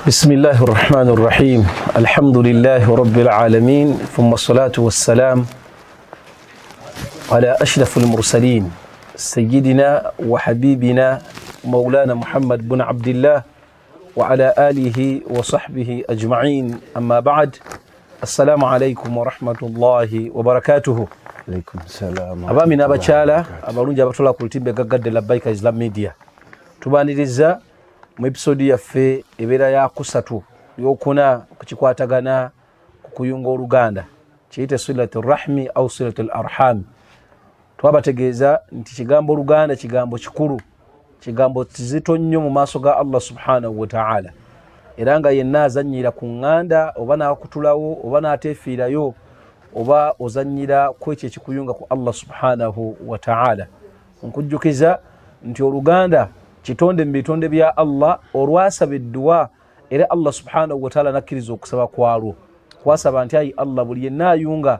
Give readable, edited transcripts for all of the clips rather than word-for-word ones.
بسم الله الرحمن الرحيم الحمد لله رب العالمين ثم الصلاة والسلام على أشرف المرسلين سيدنا وحبيبنا مولانا محمد بن عبد الله وعلى آله وصحبه أجمعين أما بعد السلام عليكم ورحمة الله وبركاته. عليكم السلام. أبامي نابتشالا أبارونجا بطولا كولتيمبي غاقاد لبايكا إسلام ميديا تباني رزا mu episode yaffe ebeera ya kusatu yokuna kukikwatagana kukuyunga oluganda kiyite silatul rahmi au silatul arham. Twabategeeza nti kigambo oluganda kigambo kikulu, kigambo kizito nnyo mu maaso ga Allah subhanahu wa ta'ala, era nga yenna azannyira ku ŋŋanda oba n'akutulawo oba n'ateefiirayo oba ozannyira ku ekyo ekikuyunga ku Allah subhanahu wa ta'ala. Nkujjukiza nti oluganda kitonde mu bitonde bya Allah olwasaba edduwa era Allah subhanahu wa ta'ala nakkiriza okusaba kwalwo. Kwasaba nti ayi Allah buli yenna ayunga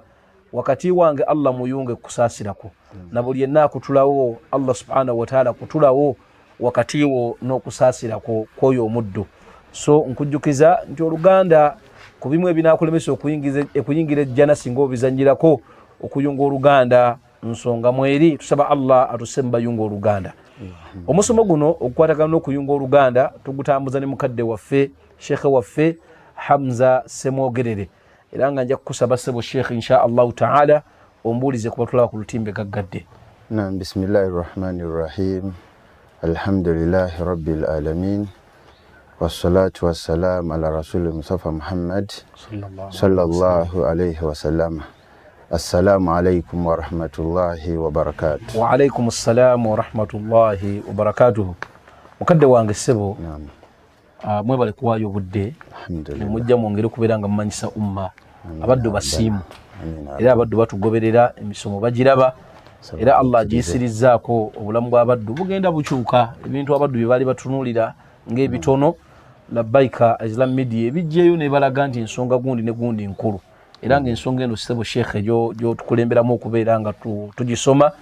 wakati wange Allah muyunge kusaasirako, na buli yenna akutulawo Allah subhanahu wa ta'ala kutulawo wakati wo n'okusaasirako kwoyo omuddu. So nkujjukiza nti oluganda ku bimu ebinaakulemesa okuyingira ejjana singa obizannyirako okuyunga oluganda nsonga mweri. Tusaba Allah atuse mu bayunga oluganda. Omusomo guno okukwatagana n'okuyunga oluganda tugutambuza ne mukadde waffe Sheikh waffe Hamza Semwogerere, era nga nja kukusaba ssebo Sheikh insha Allahu ta'ala ombuulize kuba tulaba ku lutimbe gaggadde. Naam, bismillahir rahmanir rahim, alhamdulillahi rabbil alamin, wassalatu wassalamu ala rasulil mustafa Muhammad sallallahu alayhi wa sallam. Assalamu alaikum wa rahmatullahi wa barakatuh. Wa alaikum assalam wa rahmatullahi wa barakatuh. Mukadde wange ssebo, mwebale kuwaayo obudde, mujja mwongere okubeera nga mumanyisa umma abaddu basiimu, era abaddu batugoberera emisomo bagiraba, era Allah agiyisirizzaako obulamu bw'abaddu bugenda bukyuka. Ebintu abaddu bye baali batunuulira ng'ebitono, labbaika Islam Media ebijjeyo ne balaga nti ensonga gundi ne gundi nkulu, era ng'ensonga eno ssebo Sheikh gy'otukulemberamu okubeera nga tugisoma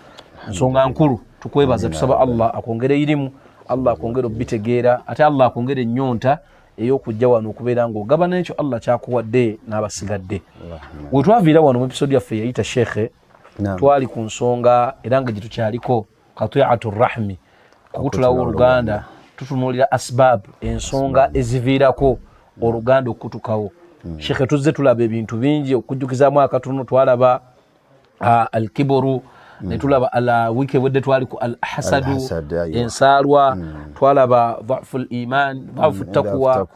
nsonga nkulu. Tukwebaza, tusaba Allah akwongere irimu, Allah akwongere obitegeera, ate Allah akwongere ennyonta ey'okujja wano okubeera ng'ogabana ekyo Allah kyakuwadde n'abasigadde. We twaviira wano mu episode yaffe yayita Sheikh, twali ku nsonga era nga gye tukyaliko qati'atur rahmi, kukutulawo oluganda. Tutunuulira asbab, ensonga eziviirako oluganda okutukawo. Sheikh tuzze tulaba ebintu bingi okujjukizaamu akatono. Twalaba alkiburu, ne tulaba ala wiki wedde twali ku alhasadu, ensaalwa, twalaba dha'ful iman, dha'fu taqwa,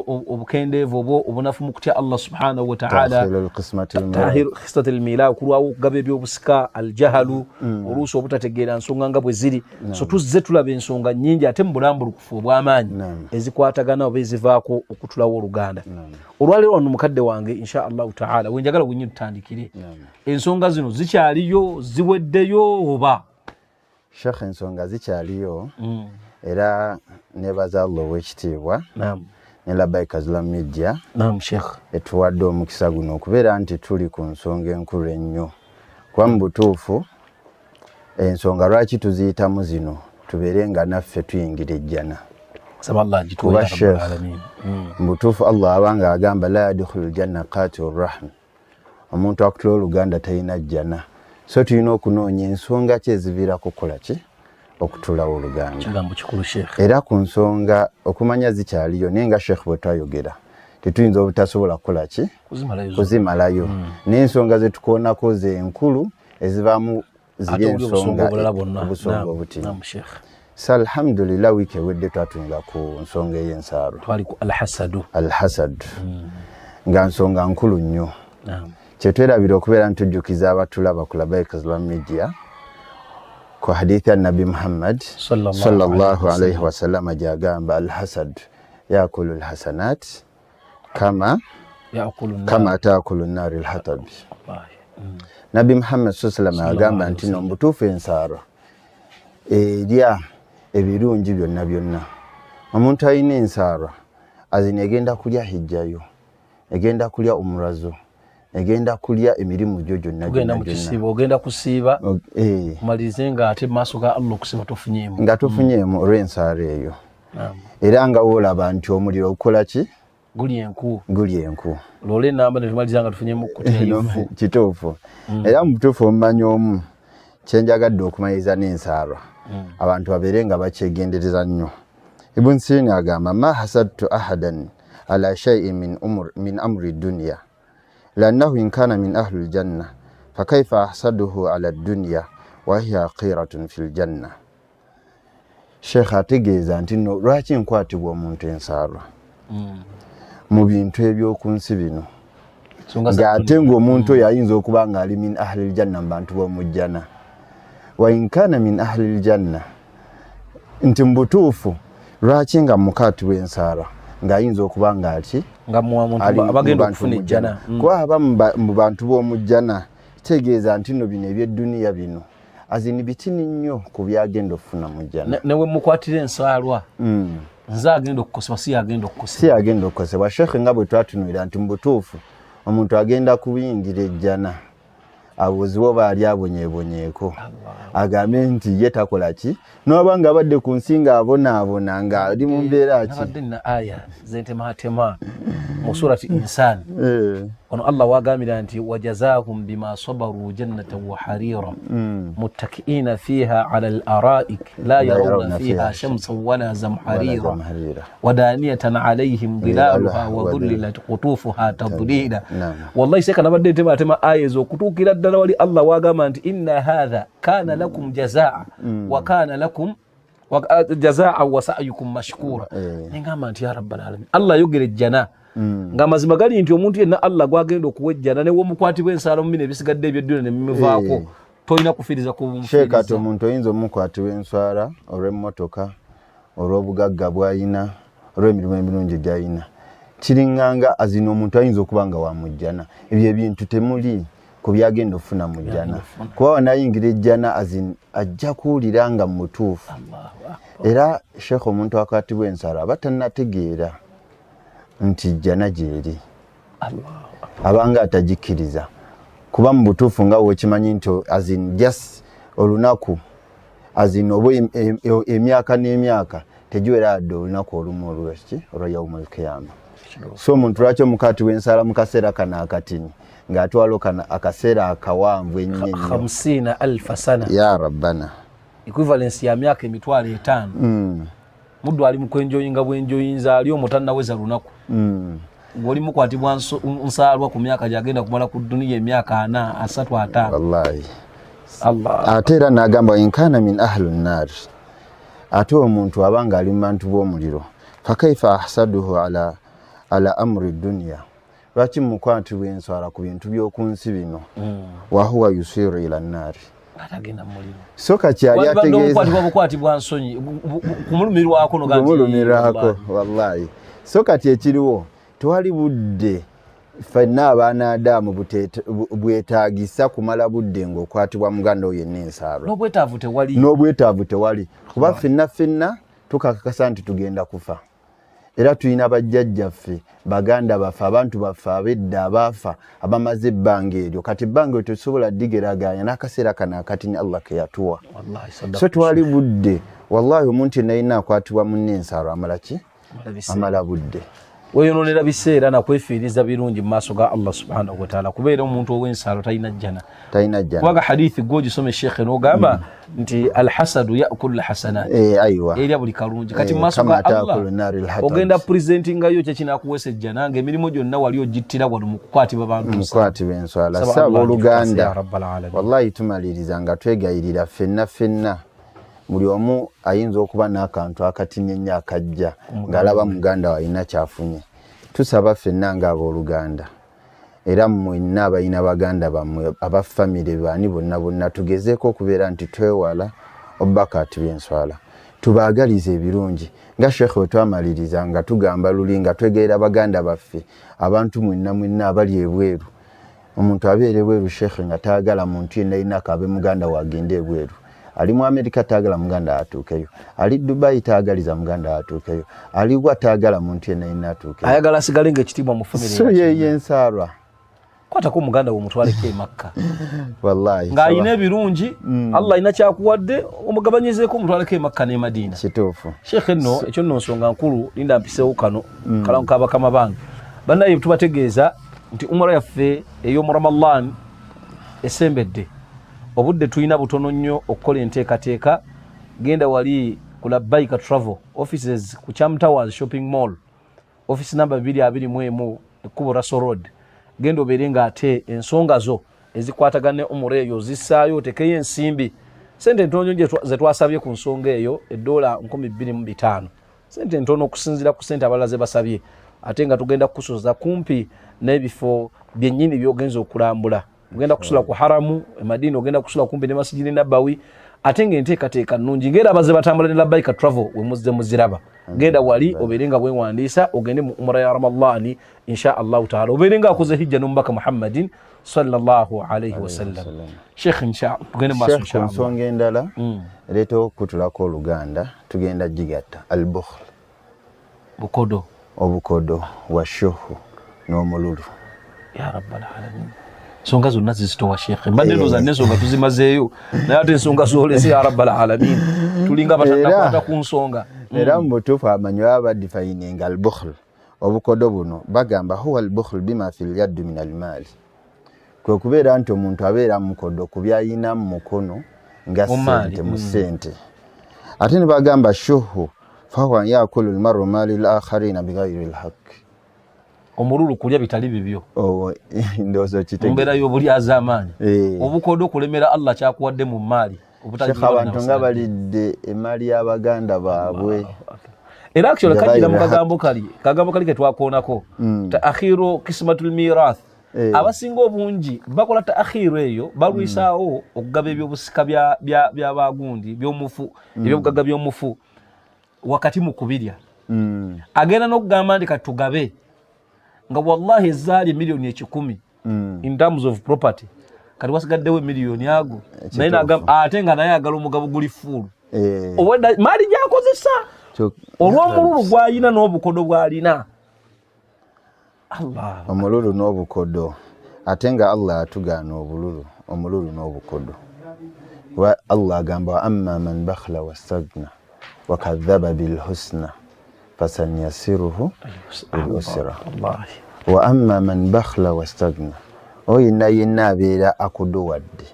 obukendeevu obunafu mu kutya Allah subhanahu wa ta'ala, tahir qismatil mila, okulwawo okugaba ebyobusika, aljahalu, oluusi obutategeera nsonga nga bwe ziri. So tuzze tulaba ensonga nnyingi ate mu bulambulukufu obw'amaanyi ezikwatagana oba ezivaako okutulawo oluganda. Olwaleero wano mukadde wange insha Allahu ta'ala wenjagala wennyini tutandikire, ensonga zino zikyaliyo ziweddeyo oba? Sheikh, ensonga zikyaliyo, era nebaza Allah ow'ekitiibwa ne labbaika Islam Media etuwadde omukisa guno okubeera nti tuli ku nsonga enkulu ennyo. Kuba mu butuufu ensonga lwaki tuziyitamu zino tubeere nga naffe tuyingira ejjana. Kuba Sheikh, mbutuufu Allah abanga agamba la yadkhulul janna qaati'ur rahm, omuntu akutula oluganda talina jjana. So tulina okunoonya ensonga ki eziviirako kukola ki okutulawo oluganda. Kigambo kikulu Sheikh. Era ku nsonga okumanya zikyaliyo naye nga Sheikh bwe twayogera tetuyinza obutasobola kukola ki kuzimalayo. N'ensonga zetukoonako zenkulu ezivaamu ziri ensonga obusonga obutini. So alhamdulillah wiki ewedde twatuyinga ku nsonga ey'ensaalwa, twali ku alhasad, nga nsonga nkulu nnyo. Kyetwerabira okubeera ntujjukiza abatulaba ku labbaika Islam Media ku hadithi ya Nabi Muhammad sallallahu alayhi wa sallam gyagamba alhasad yakulu alhasanat kama taakulu nnaari alhatab. Nabi Muhammad sallallahu alayhi wa sallam agamba nti no mbutuufu ensaalwa erya ebirungi byonna byonna. Omuntu alina ensaalwa azina egenda kulya hijjayo, egenda kulya omurazo, egenda kulya emirimu gyo gyonna. Ogenda kusiiba malirize nga ate maaso ga Allah okusiba tofunyeemu. Nga tofunyeemu olw'ensaala eyo. era nga woolaba nti omuliro okola ki guli enku lole namba ne tumalizanga tufunyemu kuteefu kituufu era mu butuufu omumanyi omu kyenjagadde okumaliriza n'ensaalwa abantu babeere nga bakyegendereza nnyo. Ibn Sina agamba ma hasadtu ahadan ala shay'in min amri dunya lannahu in kana min ahli aljanna fakaifa ahsaduhu ala dunya wa hiya qiratun fil janna. Sheikh ategeeza nti no lwaki nkwatibwa omuntu ensaalwa mu bintu ebyokunsi bino ng'ate ng'omuntu oyo ayinza okuba nga ali min ahli aljanna mu bantu b'omujjana wa in kana min ahli aljanna nti mu butuufu lwaki nga mukaatibwa ensaalwa ng'ayinza okuba nga ati abagenda okufuna ejjana kuba aba mu bantu b'omujjana kitegeeza nti no bino ebyedduniya bino azini bitini nnyo ku byagenda okufuna mu jjana. Newe mukwatira ensaalwa nze agenda okukosebwa si agenda okukosebwa. Sheikh nga bwe twatunuulira nti mu butuufu omuntu agenda kuyingira ejjana abuuzibwa oba ali abonyeebonyeeko agambe nti ye takola ki n'oba nga abadde ku nsi ng'abonaabona nga ali mu mbeera ki. Nabadde nina aya zentematema mu surati Insan ono Allah wagambira nti wajazaahum bima sabaru jannatan wa harira muttaki'ina fiha ala al-ara'ik la yarawna fiha shamsan wala zamharira wadaniyatan alayhim dhilaluha wa dhullilat qutufuha tadlila. Wallahi seka nabadde ntematema aya ezokutuukira ddala wali Allah wagamba nti inna hadha kana lakum jazaa wa kana lakum jazaa wa sa'yukum mashkura. Ngamba nti ya rabbal alamin Allah yogere jjana nga mazima gali nti omuntu yenna Allah gwagenda okuwejjana ne womukwatibwa ensaalwa mu bino ebisigadde eby'edduna ne mimuvaako tolina kufiiriza ku bumufiiriza. Sheikh ati omuntu oyinza omukwatibwa enswala olw'emmotoka olw'obugagga bw'ayina olw'emirimu emirungi gy'ayina kiringanga azina omuntu ayinza okuba nga wa mujjana. Ebyo ebintu temuli ku byagenda okufuna mu jjana kuba wanayingira ejjana ajja kuwulira nga mu mutuufu. Era Sheikh omuntu akwatibwa ensaalwa aba tannategeera nti jjana gyeri abanga atagikkiriza kuba mu butuufu nga wekimanyi nti just olunaku oba emyaka n'emyaka tegiwera adde olunaku olumu olwa yaumul qiyama. So omuntu lwaki omukwatibwa ensaalwa mu kaseera kano akatini ng'atwala akaseera akawanvu ennyo 50,000 sana ya rabbana equivalence ya myaka emitwalo 5 muddu ali mu kwenjoyinga bwenjoyinza ali omutannaweza lunaku ng'oli mukwatibwa nsaalwa ku myaka gyagenda kumala ku duniya emyaka 4 3 5. Wallahi ate era n'agamba inkana min ahli nnar ate omuntu abanga ali mu bantu b'omuliro fakaifa ahsaduhu ala amri dunya lwaki mukwatibwa enswala ku bintu by'okunsi bino wahuwa yusiru ila nnaari atagenda muliro soka kyali ategeeza bukwatibwa nsonyi kumulumirwako kumulumirwako wallahi soka kyekiriwo tewali budde ffenna abaana Adamu bwetaagisa kumala budde ng'okwatibwa muganda oyo yenna ensaalwa n'obwetaavu tewali kuba ffenna tukakakasa nti tugenda kufa. Era tulina bajjajjaffe baganda baffe abantu baffe ab'edda abaafa abamaze ebbanga eryo kati ebbanga eryo tetusobola ddigeraganya n'akaseera kano akatini Allah ke yatuwa. So twali budde wallahi omuntu yenna yenna akwatibwa munne ensaalwa amala ki amala budde weyononera biseera nakwefiiriza birungi mu maaso ga Allah subhanahu wa ta'ala kubeera omuntu ow'ensaalwa talina jjana kubaga hadithi gwogisome Sheikh n'ogamba nti alhasadu yakulu lhasanat erya buli kalungi kati mu maaso ga Allah ogenda presentingayo kyekinakuweesa ejjana ng'emirimu gyonna wali ogittira wano mu kukwatibwa bantu mukwatibwa enswala saba oluganda wallahi tumaliriza nga twegayirira ffenna buli omu ayinza okuba n'akantu akatini ennyo akajja ng'alaba muganda we alina kyafunye. Tusaba ffenna ng'abooluganda era mwenna abalina baganda bammwe abafamire baani bonna tugezeeko okubeera nti twewala obbakaatibwa enswala tubaagaliza ebirungi nga Sheikh we twamaliriza nga tugamba luli nga twegerera baganda baffe abantu mwenna abali ebweru. Omuntu abeera ebweru Sheikh nga taagala muntu yenna alina akabe muganda we agende ebweru. Ali mu Amerika taagala muganda atuukeyo, ali Dubai taagaliza muganda atuukeyo, ali wa taagala muntu yenna yenna atuukeyo, ayagala asigale ng'ekitiibwa mu famire. So ye ensaalwa kwatako muganda wo mutwaleko e Makka wallahi nga ayina ebirungi Allah ayina kyakuwadde omugabanyizeeko omutwaleko e Makka ne Madina kituufu Sheikh nno ekyo nno nsonga nkulu linda mpiseewo kano kalamu kabakama bange bannaye tubategeeza nti umra yaffe ey'omu Ramadan esembedde obudde tulina butono nnyo okukola enteekateeka genda wali ku Labbaika Travel offices ku Cham Towers Shopping Mall office number 221 ekkubo Russell Road genda obeere ng'ate ensonga zo ezikwatagane umura eyo zissaayo otekeyo ensimbi sente ntono ze twasabye ku nsonga eyo $2,2500 sente ntono okusinziira ku sente abalala ze basabye ate nga tugenda kukusoza kumpi n'ebifo byennyini by'ogenza okulambula ogenda kusula ku haramu e Madina ogenda kusula kumpi ne Masjidi Nabawi ate ng'enteekateeka nnungi ng'era abaze batambula ne Labbaika Travel we muzze muziraba genda wali obeere nga bwewandiisa ogende mu umra ya Ramadani insha Allahu taala obeere nga akoze hijja n'omubaka Muhammadin sallallahu alayhi wasallam Sheikh insha tugende maaso insha Allah nsonga endala leeta okutulako oluganda tugenda gigatta al-bukhl bukodo obukodo washuhu n'omululu ya rabbal alamin nsonga zonna zizitowa Sheikh mbadde ndooza n'ensonga tuzimazeeyo naye ate ensonga zolese ya rabbal alamin tulinga batanakwata ku nsonga era mu butuufu amanyi baba badifayininga al-bukhl obukodo buno bagamba huwa al-bukhl bima fil yaddi min al-maali kwe kubeera nti omuntu abeera mukodo ku byayina mu mukono nga ssente mu ssente ate ne bagamba shuhu fahuwa yakulu al-mar'u maali al-akharina bighayri al-haqqi omululu kulya bitali bibyo ndowooza kitege mbeera y'obulyaza amaanyi obukodo okulemera Allah kyakuwadde mu maali Sheikh abantu nga balidde emaali y'abaganda baabwe era actually kajira mu kagambo kali ke twakoonako ta'akhiru qismatul mirath abasinga obungi bakola ta'akhiru eyo balwisaawo okugaba ebyobusika by'abagundi by'omufu ebyobugagga by'omufu wakati mu kubirya agenda n'okugamba nti katugabe nga wallahi ezaali milioni 10 in terms of property kati wasigaddewo miliyoni ago naye nagamba ate nga naye agala omugabo guli fuulu obwedda maali gyakozesa olw'omululu gw'alina n'obukodo bw'alina Allah omululu n'obukodo ate nga Allah atugaana omululu n'obukodo wa Allah agamba amma man bakhla wastagna wa kadhaba bil husna fasanyasiruhu bil usra wa amma man bakhla wastagna oyina yenna abeera akodowadde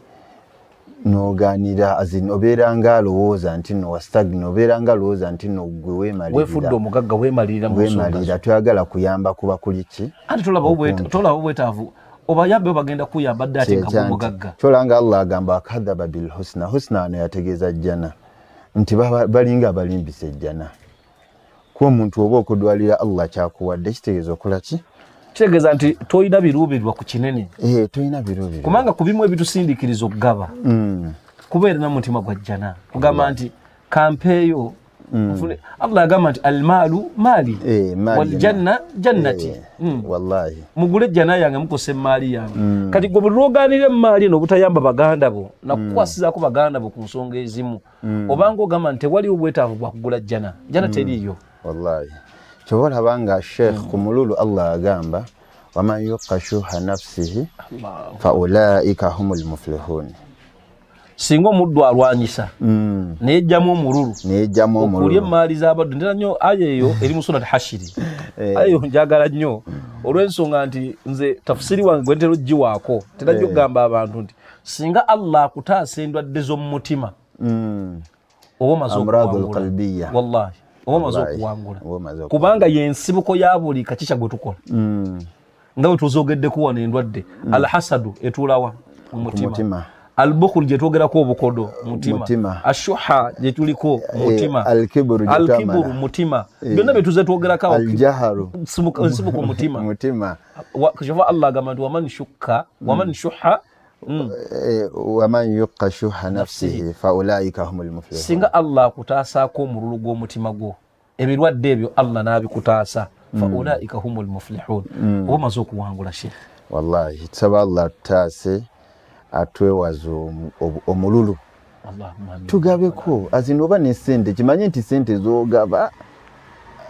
n'ogaanira azin obeera nga alowooza nti no wastagna obeera nga alowooza nti no gwe weemalirira weefudde omugagga weemalirira toyagala kuyamba kuba kuli ki ate tolaba obwetaavu obayambe bagenda kuyamba dde ate nga omugagga kyolanga Allah agamba akadhaba bil husna husna ano yategeeza jjana nti balinga balimbisa ejjana kuba omuntu oba okudwalira Allah kyakuwadde kitegeeza okola ki kitegeeza nti toyina biruubirirwa ku kinene toyina biruubirirwa kubanga ku bimu ebitusindiikiriza okugaba kubeera na mutima gwa jjana kugamba nti kampeeyo Allah agamba nti almaalu maali waljanna jannati wallahi mugule jjana yange mukosa emaali yange kati gwe buli lwogaanira emaali eno obutayamba baganda bo nakukwasizaako baganda bo ku nsonga ezimu obanga ogamba nti tewaliwo obwetaavu bwa kugula jjana teriiyo wallahi kyobalaba nga Sheikh ku mululu Allah agamba waman yuqa shuha nafsihi faulaika humul muflihun singa omuddu alwanyisa nejjamu omululu okulya emaali z'abaddu ndera nnyo aya eyo eri mu surati Hashiri aya eyo njagala nnyo olw'ensonga nti nze tafsiri wange gwe ntera oggiwaako terajja okugamba abantu nti singa Allah akutaasa endwadde z'omu mutima oba omaze okuwangula wallahi oba omaze okuwangula kubanga y'ensibuko ya buli kakica gwe tukola nga bwe tuzogeddeko wano endwadde alhasadu etuulawa mu mutima albukhul gye twogerako obukodo mutima ashuha gye tuliko mutima alkiburu mutima byonna bye tuze twogerako aljaharu nsibuko mutima kishofa Allah agamba nti waman shuha waman yuqa shuha nafsihi faulaika humul muflihun singa Allah akutaasaako omululu gw'omutima gwo ebirwadde ebyo Allah n'abikutaasa faulaika humul muflihun oba omaze okuwangula Sheikh wallahi tusaba Allah tutaase atwewaza omululu tugabeko azino oba n'essente kimanye nti sente z'ogaba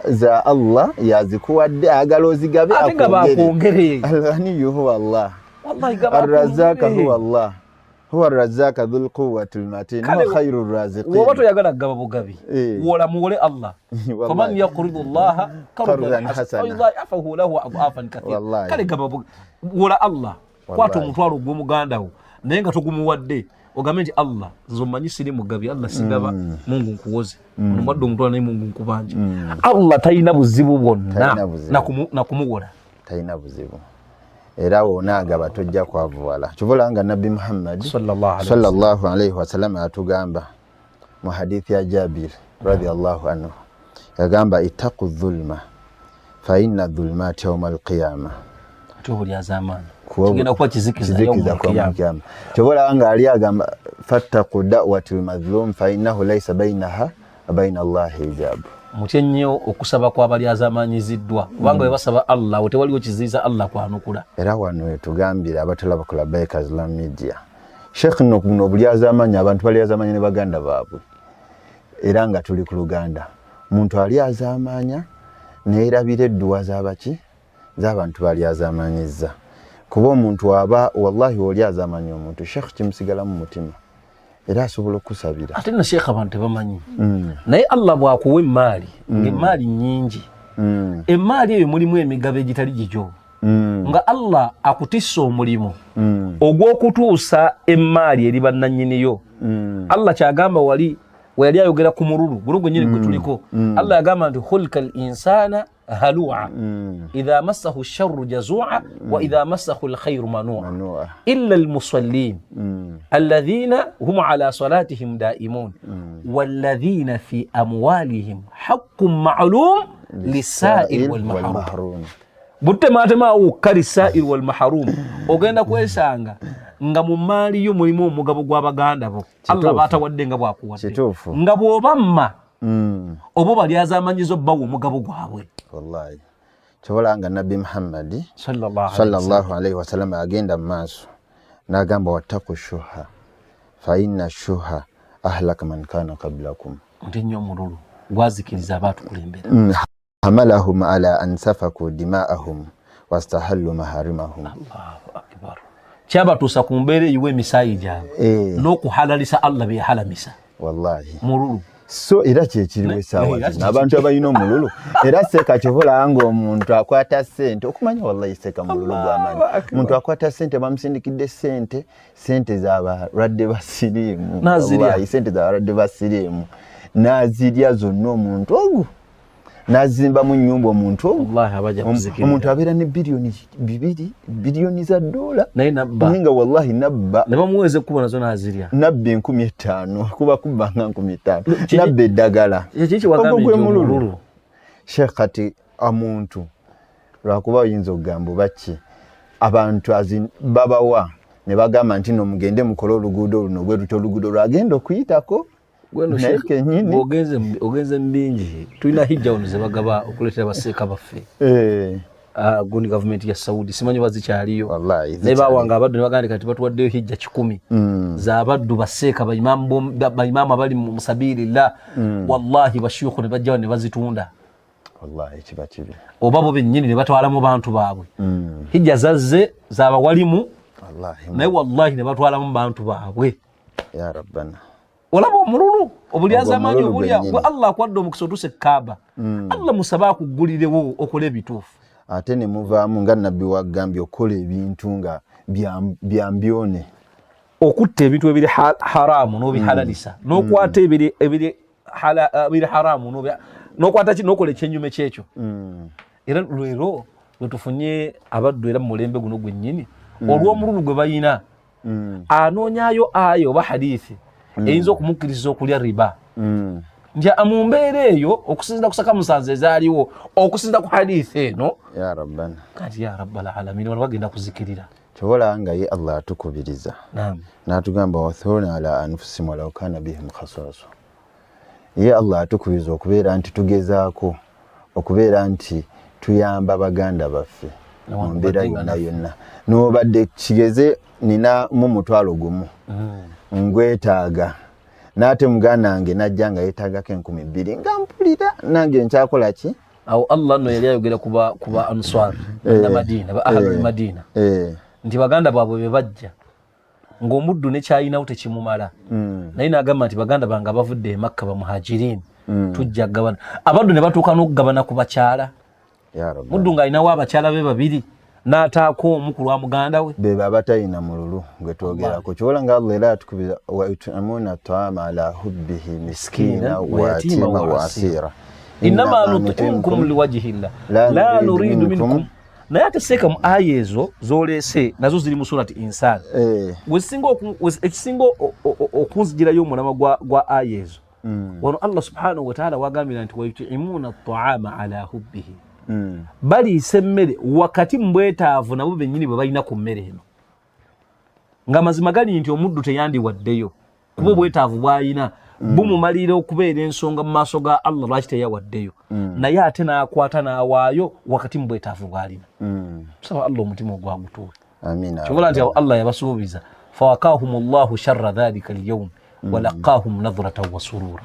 za Allah yazikuwadde agala ozigabe akwongere alghaniyu huwa Allah wallahi gaba Ar-Razzaq huwa Allah huwa Ar-Razzaq dhul quwwati al-matin huwa khairur raziqin wobato yagala gaba bugabi wola muwole Allah faman yaqridu Allah qardan hasana yudha'ifahu lahu adhafan kathira kale gaba wola Allah kwato mutwalo gw'omuganda wo naye nga togumuwadde ogambe nti Allah zomanyi siri mugabi Allah sigaba Mungu nkuwoze omuwadde omutwalo naye Mungu nkubanja Allah tayina buzibu bwonna na kumuwola tayina buzibu era wonagaba tojja kwavuwala kivula nga Nabbi Muhammad sallallahu alayhi wasallam atugamba mu hadithi ya Jabir radiyallahu anhu yagamba ittaqu dhulma fa inna dhulmati yawm al-qiyamah tubuli azamana kigenda kuba kizikiza yawm kivula nga ali agamba fattaqu da'wati al-madhlum fa innahu laysa bainaha wa baina Allah hijab mutyenyo okusaba kwa bali azamanyiziddwa kubanga we basaba Allah otewaliwo kiziza Allah kwanukula era wano tugambira abatulaba ku Labaika Islam Media Sheikh no buli azamanya abantu bali azamanya ne baganda baabwe era nga tuli ku Luganda muntu ali azamanya neerabira edduwa z'abaki z'abantu bali azamanyiza kuba omuntu aba wallahi oli azamanya omuntu Sheikh kimusigala mu mutima era asobola okusabira ate na Sheikh abantu bamanyi naye Allah bwakuwa emmali ng'emmali nyingi emmali eyo mulimu emigabo egitali gijo nga Allah akutissa omulimu ogw'okutuusa emmali eri bannannyiniyo Allah kyagamba wali weyali ayogera ku mululu gulugwe nyini gwe tuliko Allah yagamba nti khulqal insana هلوعا إذا مسه الشر جزوعا وإذا مسه الخير منوعا إلا المصلين الذين هم على صلاتهم دائمون والذين في أموالهم حق معلوم للسائل والمحروم butte matema ukali sa'il wal mahrum ogenda kwesanga nga mu mali yo mulimu omugabo gw'abaganda bo Allah batawadde nga bwakuwadde nga bw'obamma obo bali azamanyizo bawo omugabo gwabwe wallahi kyobola nga Nabbi Muhammad sallallahu alayhi wasallam agenda maaso nagamba wattaqu shuha fa inna shuha ahlaka man kana qablakum ntinyo mululu gwazikiriza abantu kulembera hamalahum ala an safaku dima'ahum wastahallu maharimahum Allahu akbar kyaba tusa kumbere iwe misayi jabe n'okuhalalisa Allah bi halamisa wallahi mululu so era kyekiriwe sawa abantu abayina omululu era seka kivula ngo omuntu akwata sente okumanya wallahi seka mululu gw'amanyi omuntu akwata sente bamusindikidde sente z'abalwadde basiriimu wallahi sente z'abalwadde basiriimu nazirya zonna omuntu ogwo nazimba mu nnyumba omuntu wallahi abaja kuzikira omuntu abeera ne biliyoni za dola naye nga wallahi nabba ne bamuweze kubona zo nazirya nabba 1500 kuba kubanga 1500 nabba eddagala kiki wagambe mululu Sheikh kati omuntu lwakuba oyinza okugamba baki abantu babawa ne bagamba nti no mugende mukole oluguudo luno gwe tutyo oluguudo lwagenda okuyitako gweno Sheikh ogenze mbingi tulina hijja ono zebagaba okuletera baseeka baffe gundi government ya Saudi simanyi bazikyaliyo wallahi ne bawanga abaddu ne bagandi kati batuwaddeyo hijja 10 za abaddu baseeka bayimamu abali mu musabilillah wallahi bashuyukhu ne bajjawo ne bazitunda wallahi kiba kibi oba bo bennyini ne batwala mu bantu baabwe hijja zazze z'abawalimu wallahi naye wallahi ne batwala mu bantu baabwe ya rabbana olaba omululu obulyaza amanyi obulya bwe Allah akwadde omukisa otuse Kaaba Allah musaba akugulirewo okole ebituufu ate ne muvaamu nga Nabbi wagambye okola ebintu nga byambyone okutta ebintu ebiri haramu n'obihalalisa n'okwata ebiri haramu n'okwata n'okola ekyenyume kyekyo era lwero lwetufunye abaddu era mu mulembe guno gwennyini olw'omululu gwe bayina anoonyayo ayo oba hadithi eyinza okumukkiriza okulya riba nti mu mbeera eyo okusinzira kusaka musanze ezaaliwo okusinzira ku hadithi eno ya rabbana kati ya rabbal alamin wano bagenda kuzikirira kyobola nga ye Allah atukubiriza n'atugamba wathuruna ala anfusihim walau kana bihim khasasa ye Allah atukubiriza okubeera nti tugezaako okubeera nti tuyamba baganda baffe mu mbeera yonna n'obadde kigeze nina mu mutwalo gumu ngwetaaga nate muganda wange najja nga yeetaagako 2,000 nga mpulira nange nkyakola ki awo Allah no yali ayogera kuba answar na Madina ba ahlul Madina nti baganda baabwe be bajja ng'omuddu ne kyayinawo tekimumala naye n'agamba nti baganda bange abavudde e Makka bamuhajirin tujja gabana abaddu ne batuuka n'okugabana ku bakyala muddu ng'alinawo abakyala be babiri n'ataako omu ku lwa muganda we be baba talina mululu gwe twogerako kyobola nga Allah era atukubira wa yutamuna taama ala hubbihi miskina wa yatima wa asira innama nut'imukum liwajhillah la nuridu minkum naye ate seeka mu aya ezo z'oleese nazo ziri mu surati Insan ekisinga okunzigirayo omulama gwa aya ezo wano Allah subhanahu wa ta'ala wagambira nti wayutimuna taama ala hubbihi baliisa emmere wakati mu bwetaavu nabo bennyini bwe balina ku mmere eno nga mazima gali nti omuddu teyandiwaddeyo kuba obwetaavu bw'alina bumumalira okubeera ensonga mu maaso ga Allah lwaki teyawaddeyo naye ate n'akwata n'awaayo wakati mu bwetaavu bw'alina tusaba Allah omutima ogwagutuwe kyobola nti Allah yabasuubiza fawakaahumullahu sharra dhalika alyawm walaqaahum nadratan wa surura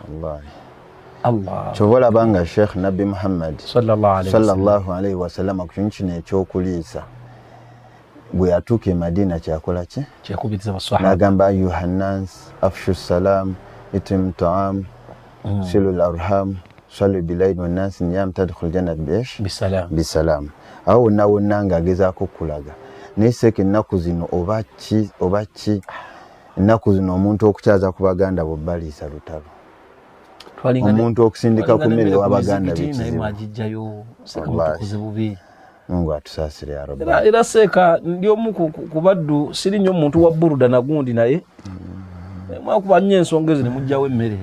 Allah kyobola banga Sheikh Nabi Muhammad sallallahu alaihi wasallam ku kintu kino ekyokuliisa bwe yatuuka e Madina kyakola ki kyakubiriza basahaba n'agamba yuhannas afshu salam itim ta'am silul arham sallu bilayli wannas niyam tadkhul jannat bisalam awo wonna ng'agezaako okulaga naye seeka ennaku zino oba ki ennaku zino omuntu okukyaza ku baganda bo baliisa lutalo omuntu okusindika ku mmere w'abaganda bekizibu Mungu atusaasire ya Rabbi era seeka ndi omu ku baddu siri nnyo omuntu wa buruda nagundi naye mwakuba nnyo ensonga ezo ne mugyawo emmere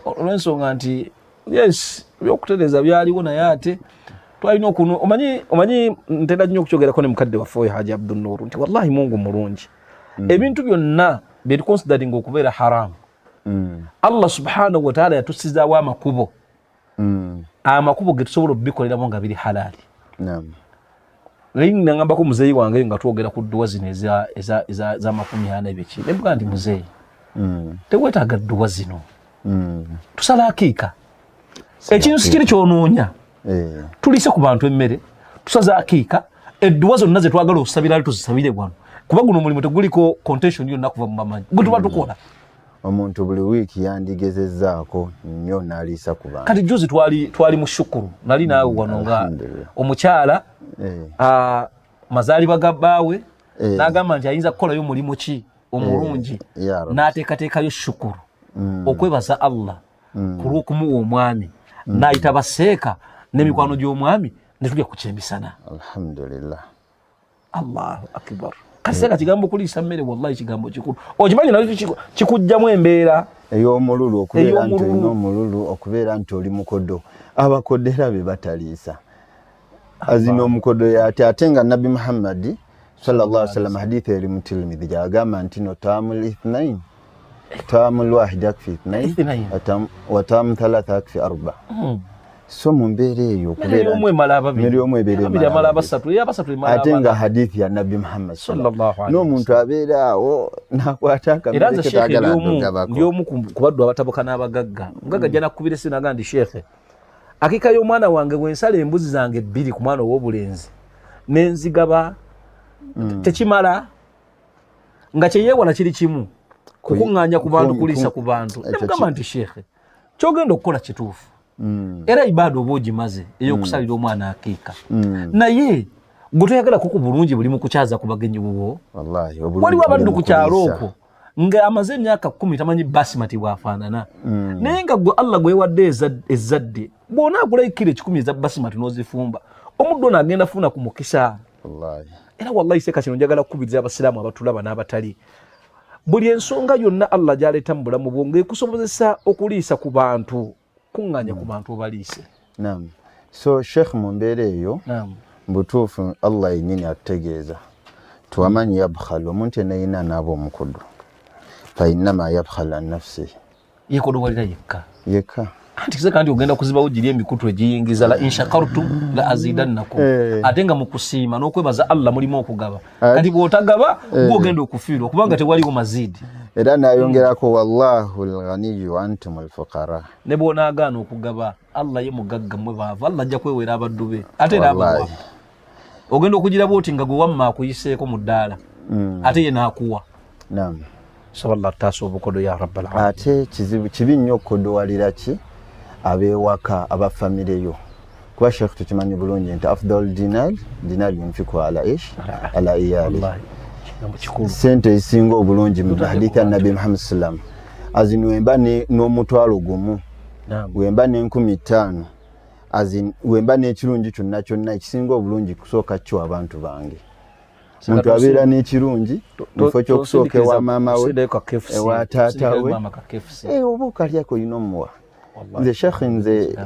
olw'ensonga nti yes ebyokutereza byaliwo naye ate twalina omanyi ntera nnyo okukyogerako ne mukadde waffe oyo Haji Abdul Nur nti wallahi Mungu mulungi ebintu byonna bye tukonsideringa okubeera haramu Allah subhanahu wa ta'ala yatusizaawo amakubo amakubo ge tusobola okubikoleramu nga biri halaali Lingi nangambako muzeeyi wange nga twogera ku dduwa zino eza 40 ebiki nebuga nti muzeeyi teweetaaga dduwa zino tusala akiika ekintu sikiri kyonoonya tuliise ku bantu emmere tusaza akiika edduwa zonna ze twagala okusabira ali tuzisabire wano kuba guno omulimu teguliko contention yonna kuva mu mamanyi gwe tuba tukola omuntu buli wiiki yandigezezzaako nnyo n'aliisa ku bantu kati juzi twali mu shukuru nali naawe wano nga omukyala mazaalibwa ga bbaawe n'agamba nti ayinza kukolayo mulimu ki omulungi n'ateekateekayo shukuru okwebaza Allah ku lw'okumuwa omwami n'ayita baseeka n'emikwano gy'omwami ne tulya ku kyemisana alhamdulillah Allahu akbar kaseka kigambo kuliisa mmere wallahi kigambo kikulu okimanyi nakyo kikujjamu embeera ey'omululu okubeera nti olina omululu okubeera nti oli mukodo abakodera be bataliisa azina omukodo ate nga Nabi Muhammad sallallahu alaihi wasallam hadithi eri mu Tirmidhi gyagamba nti no taamul ithnain taamul wahid yakfi ithnain wa taamul thalatha yakfi arba so mu mbeera eyo okubeera mmere omu ebeera ate nga hadithi ya Nabi Muhammad n'omuntu abeera awo n'akwata akamere ketagala ndi omu ku baddu abatabuka n'abagagga mugagga jja nakubire sinaga ndi shekhe akika y'omwana wange bwensala embuzi zange 2 ku mwana ow'obulenzi n'enzigaba tekimala nga kyeyeewala kiri kimu kukuŋŋaanya ku bantu kuliisa ku bantu nemugamba nti shekhe kyogenda okukola kituufu era ibaada oba ogimaze ey'okusalira omwana akiika naye gwe toyagalako ku bulungi buli mu kukyaza ku bagenyi bubo waliwo abaddu ku kyalo okwo nga amaze emyaka 10 tamanyi basimati bwafaanana naye nga gwe Allah gwewadde ezzadde bw'onaagulayo kilo 10 eza basimati n'ozifumba omuddu ono agenda funa ku mukisa era wallahi seeka kino njagala kukubiriza abasiraamu abatulaba n'abatali buli ensonga yonna Allah gy'aleeta mu bulamu bwo ng'ekusobozesa okuliisa ku bantu kuŋŋaanya ku bantu obaliise so Sheikh mu mbeera eyo butuufu Allah yennyini atutegeeza tuwamanyi yabkhal omuntu yenna yina anaaba omukodo fainama yabkhal an nafsihi yekodowalira yekka anti kise kandi ogenda kuzibawo giri emikutu egiyingiza la inshakartum la azidannakum ate nga mu kusiima n'okwebaza Allah mulimu okugaba kati bw'otagaba bw'ogenda okufiirwa kubanga tewaliwo mazidi era n'ayongerako wallahu alghaniyyu wa antum alfuqara ne bw'onaagaana okugaba Allah ye mugagga mmwe baavu Allah ajja kwewera abaddu be ate era abawa ogenda okugira bwoti nga gwe wamma akuyiseeko mu ddaala ate ye n'akuwa. Naam. Sallallahu taasa obukodo ya rabbal alamin. Ate kibi nnyo okukodowalira ki abeewaka abafamire yo. Kuba Sheikh tukimanyi bulungi nti afdal dinar yunfiku ala ish ala iyali. Sente esinga obulungi mu hadithi ya Nabi Muhammad sallam azin wemba n'omutwalo gumu wemba n'5000 azin wemba n'ekirungi kyonna ekisinga obulungi kusooka kyo abantu bange. Muntu abeera n'ekirungi mufo ky'okusooka ewa maama we ewa taata we oba okalyako olina omuwa. Nze Sheikh nze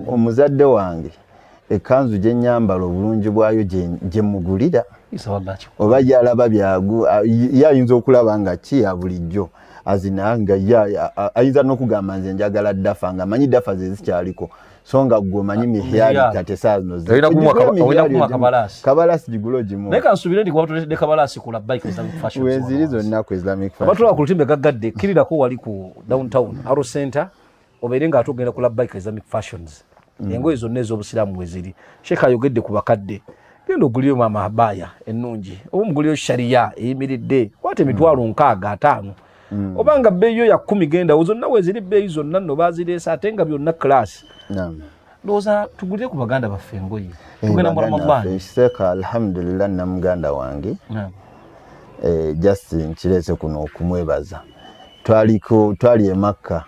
omuzadde wange ekanzu gye nyambala obulungi bwayo gye mugulira oba gyalaba byagu yayinza okulaba nga ki ya bulijjo azinanga ayinza n'okugamba nze njagala dafa nga manyi dafa ze zikyaliko so nga gwe manyi mihyali kate saano kabalasi gigulo gimu naye kansubire ndi kwatulete kabalasi ku Labbaik Islamic Fashion weziri zonna ku Islamic Fashion abatula ku lutimbe gaggadde kirirako wali ku downtown Arrow Center obeere nga atugenda ku Labbaik Islamic Fashions engoye zonna ez'obusiraamu weziri. Sheikh ayogedde ku bakadde genda ogulire mama habaya ennungi oba omugulire sharia eyimiridde kwate emitwalo 65 obanga bbeeyi yo ya 10 genda zonna weziri bbeeyi zonna nno bazireesa ate nga byonna class. Ndowooza tugulire ku baganda baffe engoye tugenda mu Ramadhan. Sheikh alhamdulillah na muganda wange Justin kirese kuno okumwebaza twali e Makka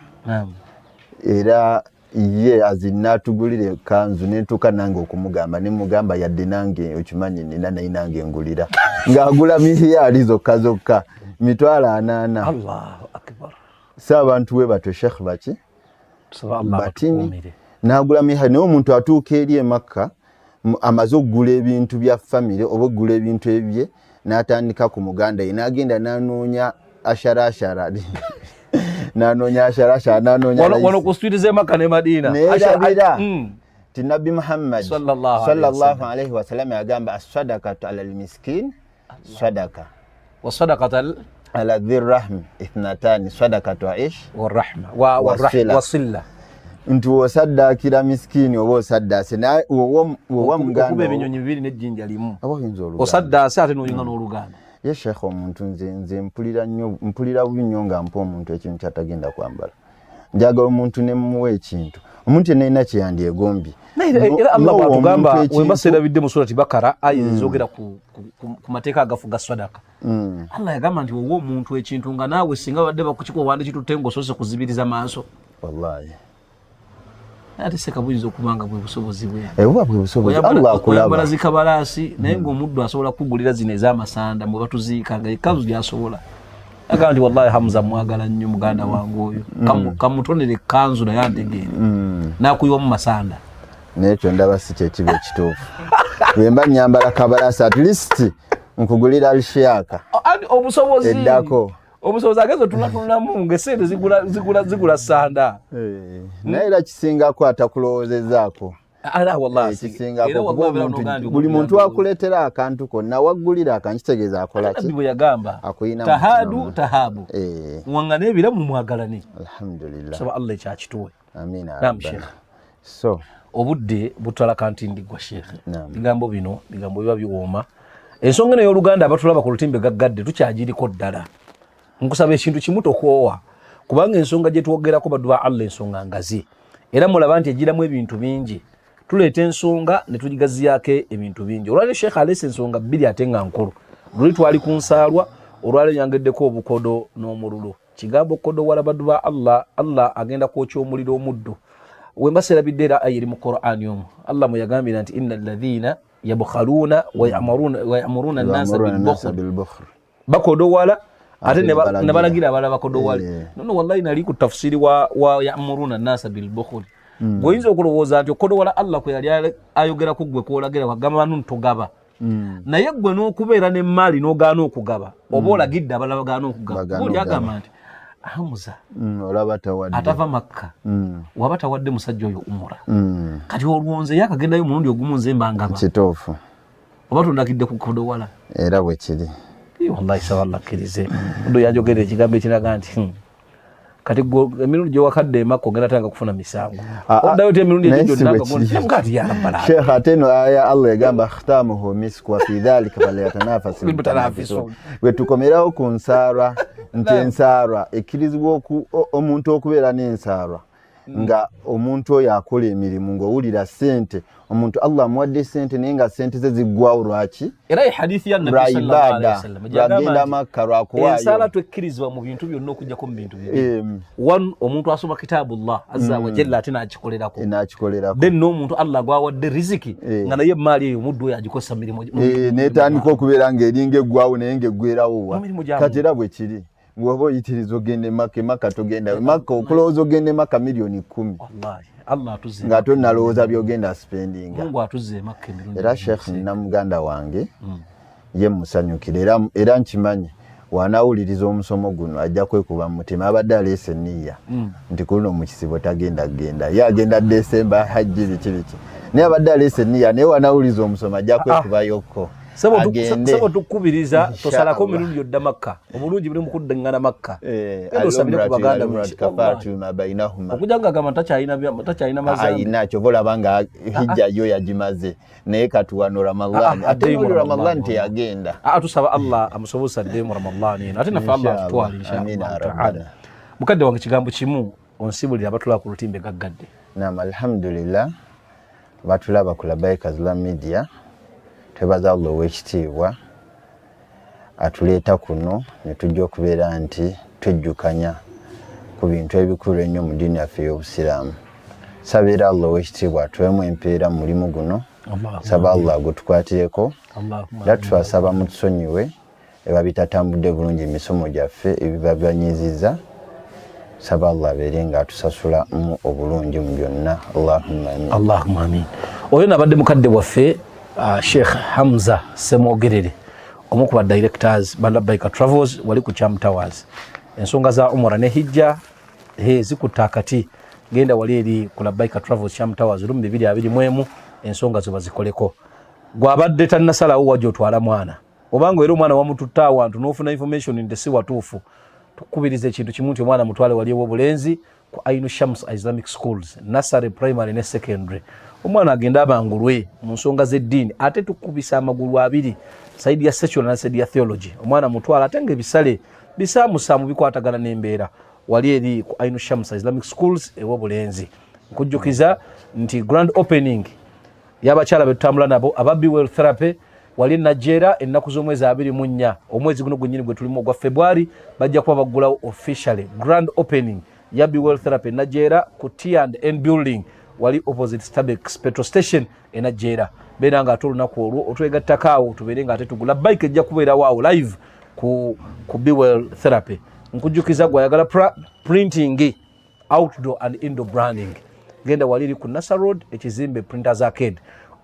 era ye azinatugulire kanzu nentuka nange okumugamba nemugamba yadde nange okimanyi nina nange ngulira ngagula mihyali zokka mitwala 8. Allahu akbar. Sabantu we bato Sheikh baki batini nagula mihyali ne omuntu atuuka eri e Makka amaze okugula ebintu bya family oba okugula ebintu ebye n'atandika ku muganda ye n'agenda n'anoonya ashara nanonya sharasha nanonya wano ku street ze Makka ne Madina ashara ti Nabi Muhammad sallallahu alayhi wa sallam agamba as-sadaqatu ala al-miskin sadaqa wa sadaqatu ala dhir-rahm ithnatan sadaqatu aish war-rahma wa silla ntu osaddakira miskini oba osaddase na wo muganda kube binyonyi bibiri ne jinja limu osaddase ate n'oyinga n'oluganda. Ye Sheikh omuntu nze mpulira bubi nnyo nga mpa omuntu ekintu kyatagenda kwambala njagala omuntu ne mmuwa ekintu omuntu yenna kyeyandyegombye era Allah bwatugamba wembaserabidde mu surati Bakara aya ezogera ku mateeka agafuga sadaka. Allah yagamba nti wowe omuntu ekintu nga naawe singa badde bakukiko wande kitutengo sose kuzibiriza maaso wallahi ate seka buyinza okubanga bwe busobozi bwe Allah akulaba barazika balasi naye ng'omuddu asobola kugulira zino ez'amasanda mwe batuziika nga ekazu gyasobola agamba nti wallahi Hamza mwagala nnyo muganda wange oyo kamutonere ekkanzu naye antegeere n'akuyiwa mu masanda nekyo ndaba si kyekiba ekituufu wemba nyambala kabalasi at least nkugulira alishiyaka obusobozi eddako omusobozi agezo tunatulamu ngesente zigula sanda naye era kisingako atakulowoozezaako wallahi kisingako buli muntu akuleetera akantu konna waggulira akankitegeeza akola ki bwe yagamba tahabu wangane ebiramu mwagalane alhamdulillah saba Allah ekyakituwe amina naam Sheikh. So obudde butwalaka nti ndigwa Sheikh bigambo bino bigambo biba biwooma ensonga eno y'oluganda abatulaba ku lutimbe gaggadde tukyagiriko ddala nkusaba ekintu kimu tokoowa kubanga ensonga gye twogerako baddu ba Allah ensonga ngazi era mulaba nti egiramu ebintu bingi tuleeta ensonga ne tugigaziyako ebintu bingi olwali Sheikh alese ensonga bbiri ate nga nkulu luli twali ku nsaalwa olwali yangeddeko obukodo n'omululu kigambo kodo wala baddu ba Allah agenda kwokya omuliro omuddo wembaserabidde era ayiri mu Qur'ani omwo Allah mwe yagambira nti innal ladhina yabkhaluna wa ya'muruna an-nasa bil bukhl bakodo wala ate ne balagira abala bakodo wale nono wallahi nali ku tafsiri wa ya'muruna an-nasa bil bukhl goyinza okulowooza nti okodo wala Allah kwe yali ayogera ku gwe kwolagira wagamba nanu ntogaba naye gwe n'okubeera ne mali n'ogaana okugaba oba olagidde abala bagaana okugaba oli agamba nti Hamza olaba tawadde atava Makka waba tawadde musajja oyo umura kati olwonze yakagendayo mulundi ogumu nze mbangaba kitoofu oba tondakidde ku kodo wala era bwe kiri wallahi sawalla kirize ndo yajogera ekigambo ekiraga nti kati emirundi gye wakadde Makka ogenda tanga kufuna misango oddayo te emirundi egyo nanga ngati ya rabbala Sheikh ateno aya Allah egamba khatamuhu misk wa fi dhalika falyatanafasul mutanafisun we tukomeraho ku nsarwa nti ensarwa ekkirizibwa omuntu okubeera n'ensarwa nga omuntu oyo akola emirimu ng'owulira sente omuntu Allah amuwadde sente naye nga sente ze ziggwawo lwaki era hadithi ya Nabii sallallahu alaihi wasallam yagenda Makka lwakuwaayo ensala twekkirizibwa mu bintu byonna okujjako mu bintu bibiri one omuntu asoma kitabullah azza wa jalla ate n'akikolerako then n'omuntu Allah gwawadde riziki nga naye maali eyo muddu oyo agikosa mirimu n'etandika okubeera ng'eringa eggwawo naye ng'eggwerawo wa kati era bwe kiri woba oyitiriza ogende Makka togenda Makka okulowooza ogende Makka milioni 10 wallahi Allah atuze nga tonnalowooza byogenda spendinga Mungu atuze Makka emirundi era Sheikh nina muganda wange ye musanyukira era nkimanyi wanawuliriza omusomo guno ajja kwekuba mu mutima abadde aleese nniya nti kuno mu kisibo tagenda ye agenda Desemba hajji biki naye abadde aleese nniya naye wanawuliriza omusomo ajja kwekubayokko sabo tukubiriza tosalako mirundi yodda Makka obulungi buli mu kuddangana Makka osabire ku baganda okujanga gamba takyalina mazina kyo olabanga hijja yo yagimaze naye katuwano Ramadhan ate Ramadhan teyagenda tusaba Allah amusobosa dde mu Ramadhan ate nafe Allah atutwala inshallah ta'ala mukadde wange kigambo kimu onsibulira abatulaba ku lutimbe gaggadde naam alhamdulillah batulaba ku Labaika Islam Media twebaza Allah ow'ekitiibwa atuleeta kuno ne tujja okubeera nti twejjukanya ku bintu ebikulu ennyo mu ddiini yaffe y'Obusiraamu. Saba era Allah ow'ekitiibwa atuwemu empeera mu mulimu guno, saba Allah agutukwatireko era twasaba mutusonyiwe eba bitatambudde bulungi emisomo gyaffe ebiba byanyiziza, saba Allah abeere ng'atusasula mu obulungi mu byonna. Allahumma amin. Oyo nabadde mukadde waffe Sheikh Hamza Semogerere omu ku directors ba Labaika Travels wali ku Cham Towers. Ensonga za umra ne hijja zikutakati genda wali eri ku Labaika Travels Cham Towers room 221 ensonga zo bazikoleko. Gwabadde tannasalawo wajjo twala mwana obanga era omwana wamututta awantu n'ofuna information ndesi watuufu tukubirize ekintu kimu nti omwana mutwale wali obulenzi ku Ainu Shams Islamic Schools nursery primary ne secondary. Omwana agenda abangulwe mu nsonga z'eddiini ate tukubisa amagulu abiri saidi ya secular na saidi ya theology. Omwana mutwala ate ng'ebisale bisaamusaamu bikwatagana n'embeera wali eri ku Ainu Shams Islamic Schools ew'obulenzi. Nkujjukiza nti grand opening y'abakyala betutambula nabo aba Be Well Therapy wali Najera ennaku z'omwezi 24 omwezi guno gwennyini gwe tulimu ogwa February bajja kuba baggulawo officially grand opening ya Be Well Therapy Najera ku T&N building wali opposite Starbucks petrol station Najera. Beera nga ate olunaku olwo otwegattakaawo tubeere nga ate tugula bike ejja kubeera waawo live ku Be Well Therapy. Nkujjukiza gwayagala printing outdoor and indoor branding genda wali eri ku Nasa Road ekizimbe Printers Arcade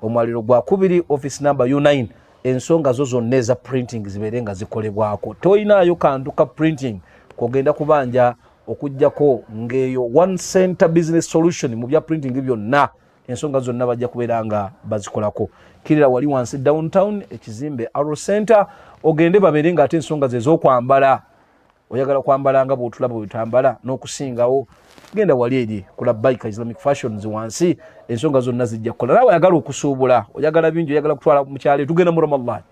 omwaliro gwa 2 office number U9. Ensonga zo zonna eza printing zibeere nga zikolebwako. Toyinaayo kantu ka printing kogenda kubanja okujjako ngeyo one center business solution mu bya printing byonna ensonga zonna bajja kubeera nga bazikolako. Kirira wali wansi downtown ekizimbe Arrow Center ogende babeere nga ate ensonga ze z'okwambala oyagala kwambala nga bw'otulaba bwetambala n'okusingawo genda wali eri ku Labaika Islamic Fashions wansi ensonga zonna zijja kukola. Nawe oyagala okusuubula oyagala bingi oyagala kutwala mu kyalo tugenda mu Ramadhan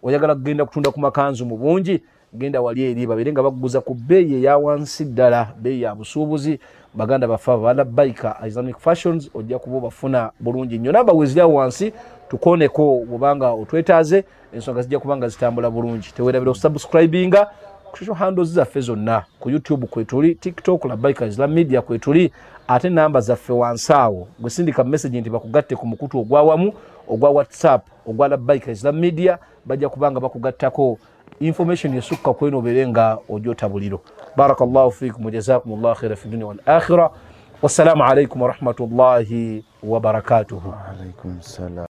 oyagala kugenda kutunda ku makanzu mu bungi genda wali eri babeere nga baguza ku bbeeyi eya wansi ddala bbeeyi ya busuubuzi. Baganda bafa ba Labaika Islamic Fashions ojja kuba bafuna bulungi nnyo. Namba wezira wansi tukoneko bwobanga otwetaaze ensonga zijja kubanga zitambula bulungi. Teweerabira okusubscribinga ku social handles zaffe zonna ku YouTube kwetuli, TikTok Labaika Islam Media kwetuli, ate namba zaffe wansaawo gwe sindika message nti bakugatte ku mukutu ogwawamu ogwa WhatsApp ogwa Labaika Islam Media bajja kubanga bakugattako information yesukka kweno obeere nga ojota buliro. Barakallahu fikum wa jazakumullahu khairan fi dunya wal akhirah. Wassalamu alaykum wa rahmatullahi wa barakatuh. Wa alaykum salam.